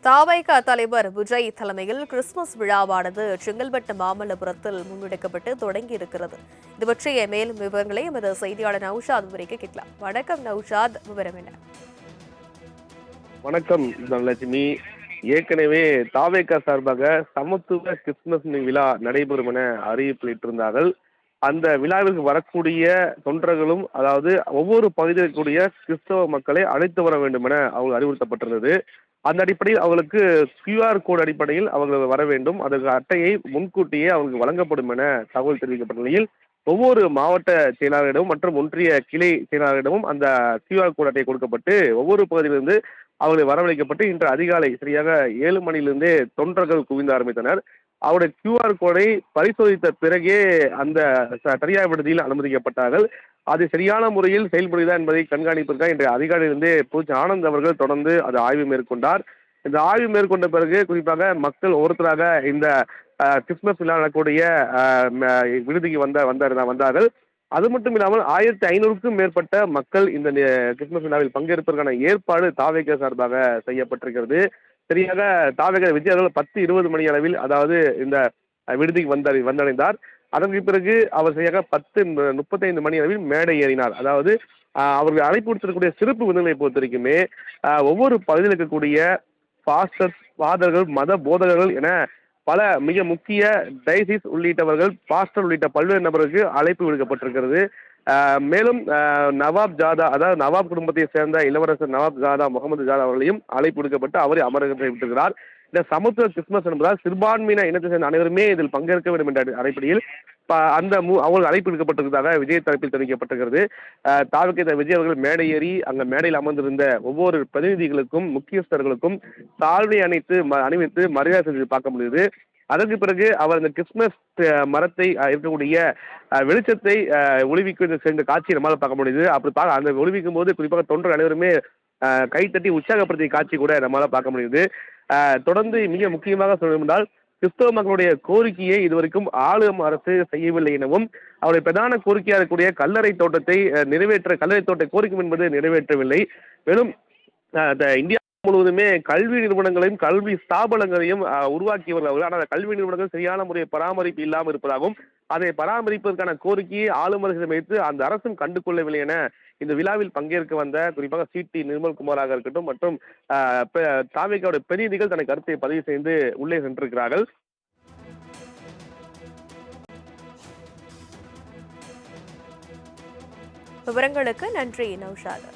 தாவைக்கா தலைவர் விஜய் தலைமையில் கிறிஸ்துமஸ் விழாவானது செங்கல்பட்டு மாமல்லபுரத்தில் முன்னெடுக்கப்பட்டு தொடங்கி இருக்கிறது. இது பற்றிய மேலும் விவரங்களை எமது செய்தியாளர் நௌஷாத் விவரிக்க கேட்கலாம். வணக்கம் நௌஷாத், விவரம் என்ன? வணக்கம் தனலட்சுமி. ஏற்கனவே தாவேகா சார்பாக சமத்துவ கிறிஸ்துமஸ் விழா நடைபெறும் என அறிவிப்பிட்டிருந்தார்கள். அந்த விழாவிற்கு வரக்கூடிய தொண்டர்களும், அதாவது ஒவ்வொரு பகுதியில் இருக்கக்கூடிய கிறிஸ்தவ மக்களை அழைத்து வர வேண்டும் என அவர்கள் அறிவுறுத்தப்பட்டிருந்தது. அந்த அடிப்படையில் அவர்களுக்கு QR கோடு அடிப்படையில் அவர்கள் வர வேண்டும். அதற்கு அட்டையை முன்கூட்டியே அவர்களுக்கு வழங்கப்படும் என தகவல் தெரிவிக்கப்பட்ட நிலையில், ஒவ்வொரு மாவட்ட செயலாளரிடமும் மற்றும் ஒன்றிய கிளை செயலாளரிடமும் அந்த QR கோடு அட்டை கொடுக்கப்பட்டு ஒவ்வொரு பகுதியிலிருந்து அவர்களை வரவழைக்கப்பட்டு இன்று அதிகாலை சரியாக 7 மணியிலிருந்தே தொண்டர்கள் குவிந்த ஆரம்பித்தனர். அவருடைய QR கோடை பரிசோதித்த பிறகே அந்த தனியார் விடுதியில் அனுமதிக்கப்பட்டார்கள். அது சரியான முறையில் செயல்படுகிறதா என்பதை கண்காணிப்பதற்காக இன்று அதிகாலையிலிருந்தே பூச்சி ஆனந்த் அவர்கள் தொடர்ந்து அது ஆய்வு மேற்கொண்டார். இந்த ஆய்வு மேற்கொண்ட பிறகு குறிப்பாக மக்கள் ஒருத்தராக இந்த கிறிஸ்துமஸ் விழா நடக்கக்கூடிய விடுதிக்கு வந்தார்கள். அது மட்டும் இல்லாமல் 1500க்கும் மேற்பட்ட மக்கள் இந்த கிறிஸ்துமஸ் விழாவில் பங்கேற்பதற்கான ஏற்பாடு தாவேகா சார்பாக செய்யப்பட்டிருக்கிறது. சரியாக தாவேகா விஜய் அவர்கள் 10:20 மணி அளவில், அதாவது இந்த விடுதிக்கு வந்தடைந்தார். அதற்கு பிறகு அவர் சரியாக 10:35 மணி அளவில் மேடை ஏறினார். அதாவது அவர்கள் அழைப்பு கொடுத்திருக்கக்கூடிய சிறப்பு விருந்தினரை பொறுத்த வரைக்குமே ஒவ்வொரு பகுதியில் இருக்கக்கூடிய பாஸ்டர்ஸ், ஃபாதர்கள், மத போதகர்கள் என பல மிக முக்கிய டைசிஸ் உள்ளிட்டவர்கள், பாஸ்டர் உள்ளிட்ட பல்வேறு நபர்களுக்கு அழைப்பு விடுக்கப்பட்டிருக்கிறது. மேலும் நவாப் ஜாதா, அதாவது நவாப் குடும்பத்தை சேர்ந்த இளவரசர் நவாப் ஜாதா முகமது ஜாதா அவர்களையும் அழைப்பு விடுக்கப்பட்டு அவரை விட்டிருக்கிறார். இந்த சமத்துவ கிறிஸ்துமஸ் என்பதால் சிறுபான்மையின இனத்தை சேர்ந்த அனைவருமே இதில் பங்கேற்க வேண்டும் என்ற அடிப்படையில் அவர்கள் அழைப்பு விடுக்கப்பட்டிருப்பதாக விஜய் தரப்பில் தெரிவிக்கப்பட்டிருக்கிறது. தாவேகா விஜய் அவர்கள் மேடை ஏறி அங்க மேடையில் அமர்ந்திருந்த ஒவ்வொரு பிரதிநிதிகளுக்கும் முக்கியஸ்தர்களுக்கும் சால்வை அணிவித்து மரியாதை செஞ்சு பார்க்க முடியுது. அதற்கு பிறகு அவர் இந்த கிறிஸ்துமஸ் மரத்தை இருக்கக்கூடிய வெளிச்சத்தை ஒளிவிக்கும் சேர்ந்த காட்சியை நம்மளால் பார்க்க முடியுது. அப்படி அந்த ஒளிவிக்கும் போது குறிப்பாக தொண்டர் அனைவருமே கைத்தட்டி உற்சாகப்படுத்திய காட்சி கூட நம்மளால் பார்க்க முடியுது. தொடர்ந்து மிக முக்கியமாக சொல்லணும்னால், கிறிஸ்தவ மக்களுடைய கோரிக்கையை இதுவரைக்கும் ஆளும் அரசு செய்யவில்லை எனவும், அவருடைய பிரதான கோரிக்கையாக இருக்கக்கூடிய கல்லறை தோட்ட கோரிக்கை என்பது நிறைவேற்றவில்லை. மேலும் இந்தியா முழுவதுமே கல்வி நிறுவனங்களையும் கல்வி ஸ்தாபனங்களையும் உருவாக்கியவர்கள். ஆனால் கல்வி நிறுவனங்கள் சரியான முறையை பராமரிப்பு இல்லாமல் இருப்பதாகவும், அதை பராமரிப்பதற்கான கோரிக்கையை ஆளும் அரசிடம் வைத்து அந்த அரசும் கண்டுகொள்ளவில்லை என இந்த விழாவில் பங்கேற்க வந்த குறிப்பாக CT நிர்மல்குமாராக இருக்கட்டும் மற்றும் தாவேகாவுடைய பிரதிநிதிகள் தனது கருத்தை பதிவு செய்து உள்ளே சென்றிருக்கிறார்கள். விவரங்களுக்கு நன்றி நௌஷாத்.